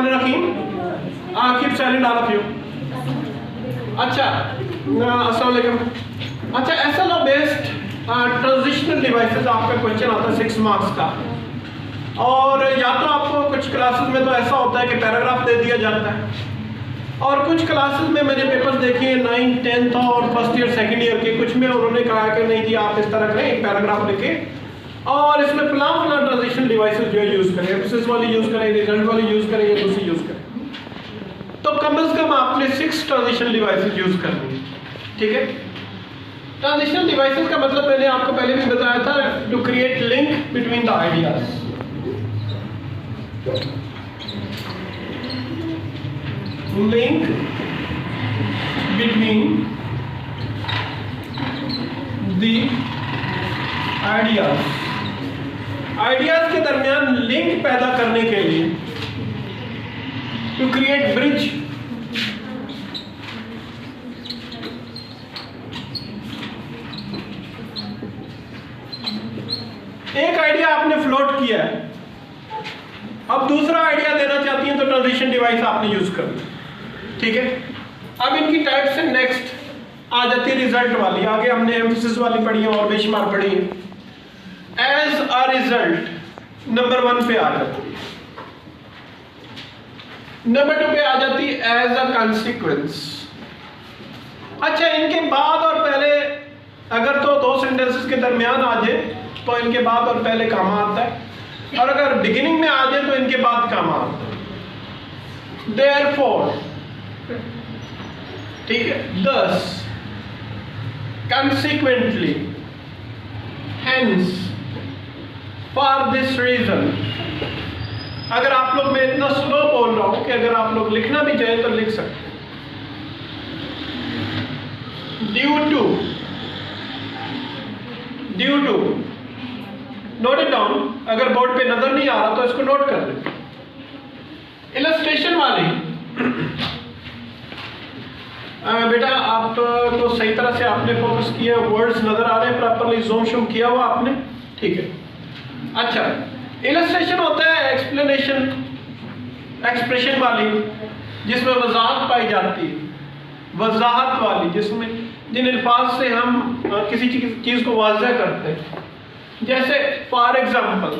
बिस्मिल्लाहिर्रहमानिर्रहीम। Keep silent all of you. अच्छा, अस्सलाम वालेकुम। अच्छा, एसएलओ बेस्ड ट्रांजिशनल डिवाइसेस आपका क्वेश्चन आता है 6 मार्क्स का। और या तो आपको कुछ क्लासेस में तो ऐसा होता है कि पैराग्राफ दे दिया जाता है, और कुछ क्लासेस में मैंने पेपर्स देखे 9th 10th और फर्स्ट ईयर सेकंड ईयर के, कुछ में उन्होंने कहा कि नहीं जी आप इस तरह करें, एक पैराग्राफ लिखे और इसमें फलां ट्रांजिशन डिवाइसेस जो यूज़ करें, एम्फेसिस वाली यूज़ करें, रिजल्ट वाली यूज़ करें या दूसरी यूज़ करें। तो कम से कम आपने 6 ट्रांजिशन डिवाइसेस यूज़ करनी है, ठीक है। ट्रांजिशन डिवाइसेस का मतलब मैंने आपको पहले भी बताया था, to create link between the ideas. Link between the ideas, ideas के दरमियान लिंक पैदा करने के लिए, टू क्रिएट ब्रिज। एक आइडिया आपने फ्लोट किया है, अब दूसरा आइडिया देना चाहती हैं तो ट्रांजिशन डिवाइस आपने यूज कर ली, ठीक है। अब इनकी टाइप से नेक्स्ट आ जाती है रिजल्ट वाली। आगे हमने एम्फेसिस वाली पढ़ी है और बेशुमार पढ़ी है। एज अ रिजल्ट नंबर 1 पे आ जाती है, नंबर 2 पे आ जाती है एज अ कॉन्सिक्वेंस। अच्छा, इनके बाद और पहले अगर तो 2 सेंटेंसेस के दरमियान आ जाए तो इनके बाद और पहले काम आता है, और अगर बिगिनिंग में आ जाए तो इनके बाद काम आता है। देयरफॉर, ठीक है, thus, consequently, hence, for this reason। अगर आप लोग, मैं इतना स्लो बोल रहा हूं कि अगर आप लोग लिखना भी चाहें तो लिख सकते हैं। Due to, note it down. अगर बोर्ड पे नजर नहीं आ रहा तो इसको नोट कर लें। इलस्ट्रेशन वाली बेटा आप तो सही तरह से आपने फोकस किया, वर्ड्स नजर आ रहे हैं प्रॉपर्ली, ज़ूम शूम किया हुआ आपने, ठीक है। अच्छा, इलस्ट्रेशन होता है एक्सप्लेनेशन, एक्सप्रेशन वाली जिसमें वजाहत पाई जाती है, वजाहत वाली जिसमें जिन अल्फाज से हम किसी चीज को वाज़ह करते हैं। जैसे फॉर एग्जाम्पल,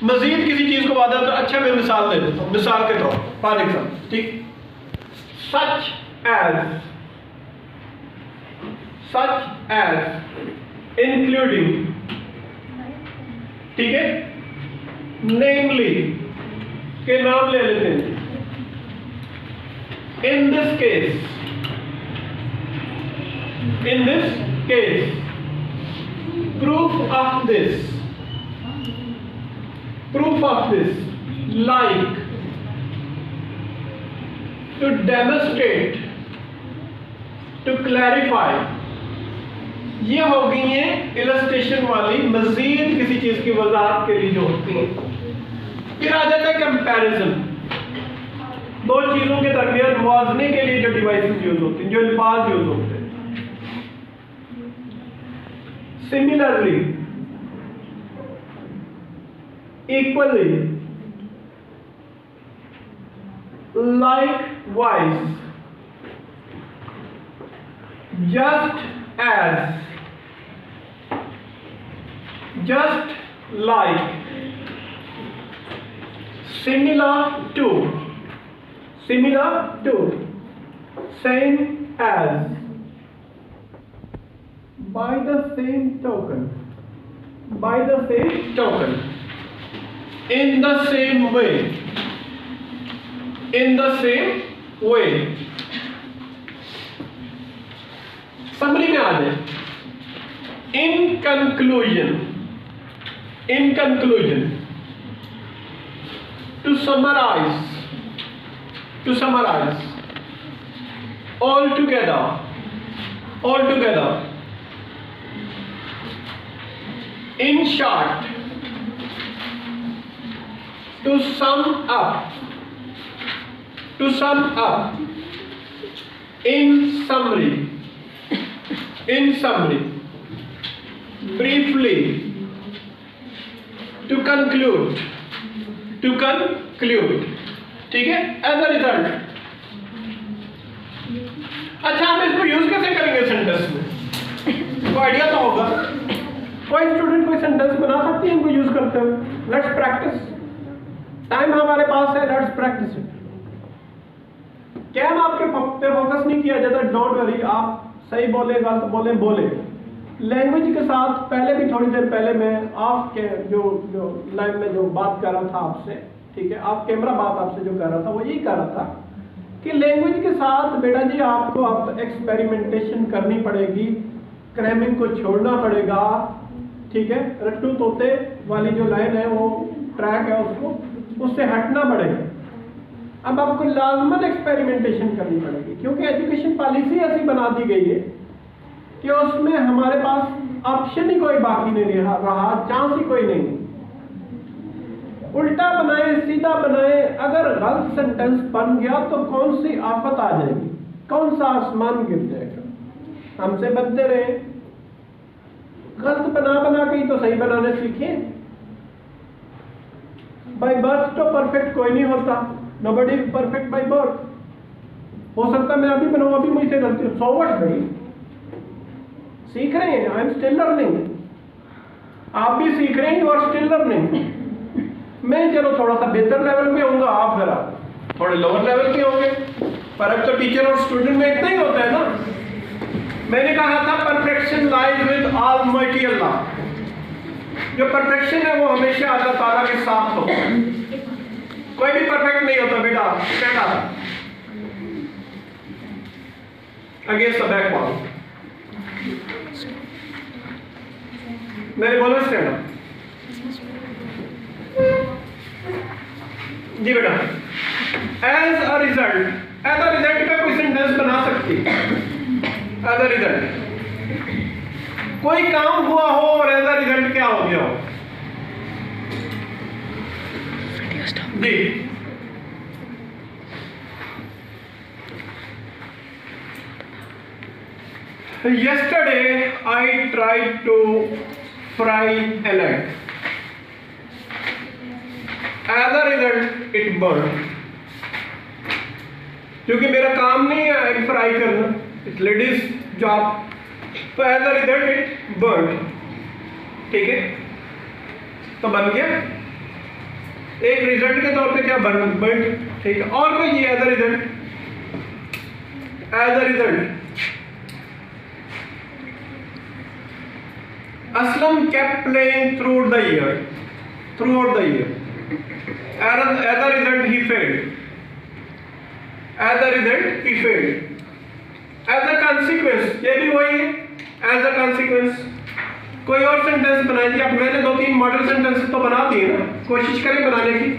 मजीद किसी चीज को वादा तो, अच्छा मैं मिसाल दे देता हूँ, मिसाल के तौर फॉर एग्जाम्पल, ठीक, सच एज इंक्लूडिंग, ठीक है, नेमली के नाम ले लेते हैं, in this case, proof of this, like, to demonstrate, to clarify। ये हो गई है इलस्ट्रेशन वाली, मजीद किसी चीज की वजाहत के लिए जो होती है। फिर आ जाता है कंपैरिजन, 2 चीजों के दरमियान मुआवजे के लिए जो डिवाइसेस यूज होते हैं, जो अल्फाज यूज होते हैं। Similarly, equally, likewise, just as, just like, similar to, same as, by the same token, in the same way, summary में आ जाए। in conclusion, to summarize, altogether, in short, to sum up, in summary, briefly, to conclude, to conclude, ठीक है, as a result. अच्छा, हम इसको use कैसे करेंगे sentence में? तो आइडिया तो होगा। कोई स्टूडेंट कोई सेंटेंस बना सकती है इनको यूज करते हुए। लेट्स प्रैक्टिस, टाइम हमारे पास है, लेट्स प्रैक्टिस इट। क्या हम आपके पे फोकस नहीं किया जाता, डोंट वरी, आप सही बोले गलत बोले बोले। लैंग्वेज के साथ पहले भी थोड़ी देर पहले मैं आपके जो लाइव में जो बात कर रहा था आपसे, ठीक है, आप कैमरा बात आपसे जो कर रहा था वो यही कर रहा था कि लैंग्वेज के साथ बेटा जी आपको अब एक्सपेरिमेंटेशन करनी पड़ेगी, क्रैमिंग को छोड़ना पड़ेगा, ठीक है, रट्टू तोते वाली जो लाइन है वो ट्रैक है उससे हटना पड़ेगा। अब आपको लाजमन एक्सपेरिमेंटेशन करनी पड़ेगी, क्योंकि एजुकेशन पॉलिसी ऐसी बना दी गई है कि उसमें हमारे पास ऑप्शन ही कोई बाकी नहीं रहा, चांस ही कोई नहीं। उल्टा बनाए सीधा बनाए, अगर गलत सेंटेंस बन गया तो कौन सी आफत आ जाएगी, कौन सा आसमान गिर जाएगा। हमसे बनते रहे, गलत बना बना के ही तो सही बनाने सीखे। बाय बर्थ तो परफेक्ट कोई नहीं होता, nobody is perfect by birth. हो सकता है मैं अभी बनाऊं, अभी मुझसे गलती, सो व्हाट भाई, सीख रहे हैं, आई एम स्टिल लर्निंग। आप भी सीख रहे हैं, यू आर स्टिल लर्निंग। मैं चलो थोड़ा सा बेहतर लेवल पे होऊंगा, आप जरा थोड़े लोअर लेवल पे होंगे, पर अब तो टीचर और स्टूडेंट में इतना ही होता है ना। मैंने कहा था परफेक्शन लाइज विद ऑलमाइटी अल्लाह। जो परफेक्शन है वो हमेशा अल्लाह ताला के साथ होता है, कोई भी परफेक्ट नहीं होता बेटा, बेटा अगेंस्ट द बैक वॉल। मैंने बोला स्टैंड अप जी बेटा। एज अ रिजल्ट का कोई सेंटेंस बना सकती है। एज अ रिजल्ट कोई काम हुआ हो और एज अ रिजल्ट क्या हो गया हो जी। Yesterday I tried to fry an egg. As a result it burned. क्योंकि मेरा काम नहीं है एग फ्राई करना, इट्स लेडीज जॉब, तो as a result it burn, ठीक है, तो बन गया एक रिजल्ट के तौर पे क्या बर्न, ठीक है। और कोई as a result Aslam kept playing throughout the year. As a result, he failed. As a consequence, ये भी वही है, as a consequence। कोई और सेंटेंस बनाइए। अब मैंने 2-3 मॉडल सेंटेंस तो बना दिए ना, कोशिश करें बनाने की,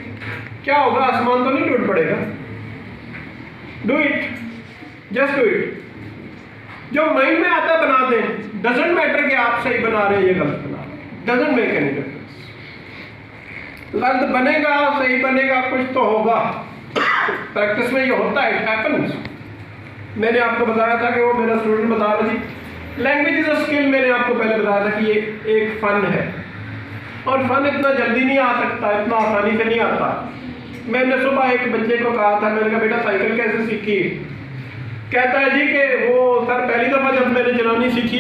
क्या होगा, आसमान तो नहीं टूट पड़ेगा। Do it, just do it. जो माइंड में आता है बना दें, डजंट मैटर कि आप सही बना रहे हैं या गलत बना रहे हैं, डजंट मेक एनी डिफरेंस। गलत बनेगा सही बनेगा कुछ तो होगा, प्रैक्टिस में ये होता है, इट हैपेंस। मैंने आपको बताया था कि वो मेरा स्टूडेंट बता रही थी, लैंग्वेज इज अ स्किल। मैंने आपको पहले बताया था कि ये एक फन है, और फन इतना जल्दी नहीं आ सकता, इतना आसानी से नहीं आता। मैंने सुबह एक बच्चे को कहा था, मैंने कहा बेटा साइकिल कैसे सीखी, कहता है जी कि वो सर पहली दफ़ा जब मैंने चलानी सीखी